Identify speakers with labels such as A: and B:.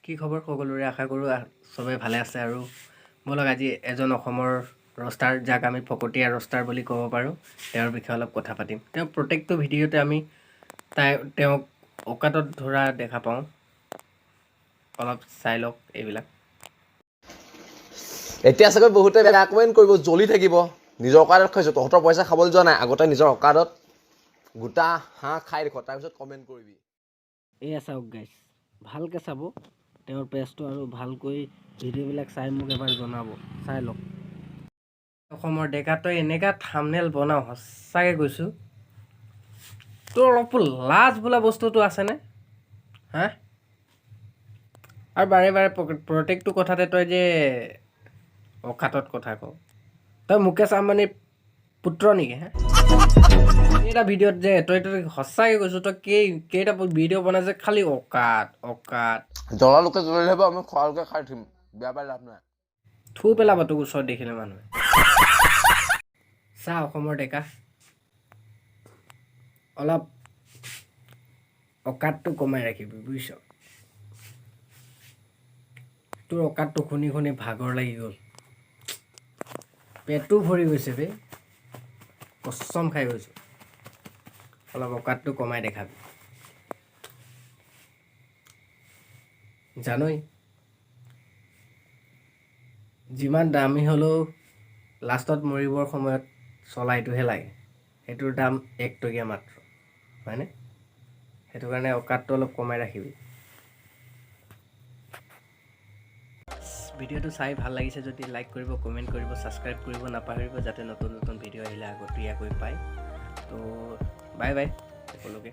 A: কি খবৰ সকলোৰে আশা কৰোঁ সবে ভালে আছে আৰু বলক আজি এজন অসমৰ ৰষ্টাৰ যাক আমি ফকতীয়া ৰষ্টাৰ বুলি ক'ব পাৰোঁ তেওঁৰ বিষয়ে অলপ কথা পাতিম তেওঁ প্ৰত্যেকটো ভিডিঅ'তে আমি তেওঁক অকাতত ধৰা দেখা পাওঁ অলপ চাই লওক এইবিলাক
B: এতিয়া চাগৈ বহুতে বেয়া কমেণ্ট কৰিব জ্বলি থাকিব নিজৰ অকাদত খাইছো তহঁতৰ পইচা খাবলৈ যোৱা নাই আগতে নিজৰ অকাদত গোটা হাঁহ খাই দেখো তাৰপিছত কমেণ্ট কৰিবি
A: এয়া চাওক গাইছ ভালকৈ চাব তেওঁৰ পেজটো আৰু ভালকৈ ভিডিঅ'বিলাক চাই মোক এবাৰ জনাব চাই লওক অসমৰ ডেকা তই এনেকুৱা থাম্বনেইল বনাও সঁচাকৈ কৈছোঁ তোৰ অলপ লাজ বোলা বস্তুটো আছেনে হা আৰু বাৰে বাৰে প্ৰত্যেকটো কথাতে তই যে অকাতত কথা কওঁ তই মুকেশ আম্বানীৰ পুত্ৰ নেকি হা এটা ভিডিঅ'ত যে তই সঁচাকৈ কৈছোঁ তই কেইটা ভিডিঅ' বনাই যে খালি অকাত
B: জ্বলা লোকে জ্বলি থাকিব আমি খোৱালোকে খাই উঠিম বেয়া পাই লাভ নাই
A: থু পেলাব তোক ওচৰত দেখিলে মানুহে চা অসমৰ ডেকা অলপ অকাতটো কমাই ৰাখিবি বুজিছ তোৰ অকাতটো শুনি শুনি ভাগৰ লাগি গ'ল পেটটো ভৰি গৈছে বে কচম খাই গৈছোঁ অলপ অকাতটো কমাই দেখাবি জানই যিমান দামী হ'লেও লাষ্টত মৰিবৰ সময়ত চলাইটোহে লাগে সেইটোৰ দাম 1 টকীয়া মাত্ৰ হয়নে সেইটো কাৰণে অকাতটো অলপ কমাই ৰাখিবি ভিডিঅ'টো চাই ভাল লাগিছে যদি লাইক কৰিব কমেণ্ট কৰিব ছাবস্ক্ৰাইব কৰিব নাপাহৰিব যাতে নতুন নতুন ভিডিঅ' আহিলে আগতীয়াকৈ পায় তো বাই বাই সকলোকে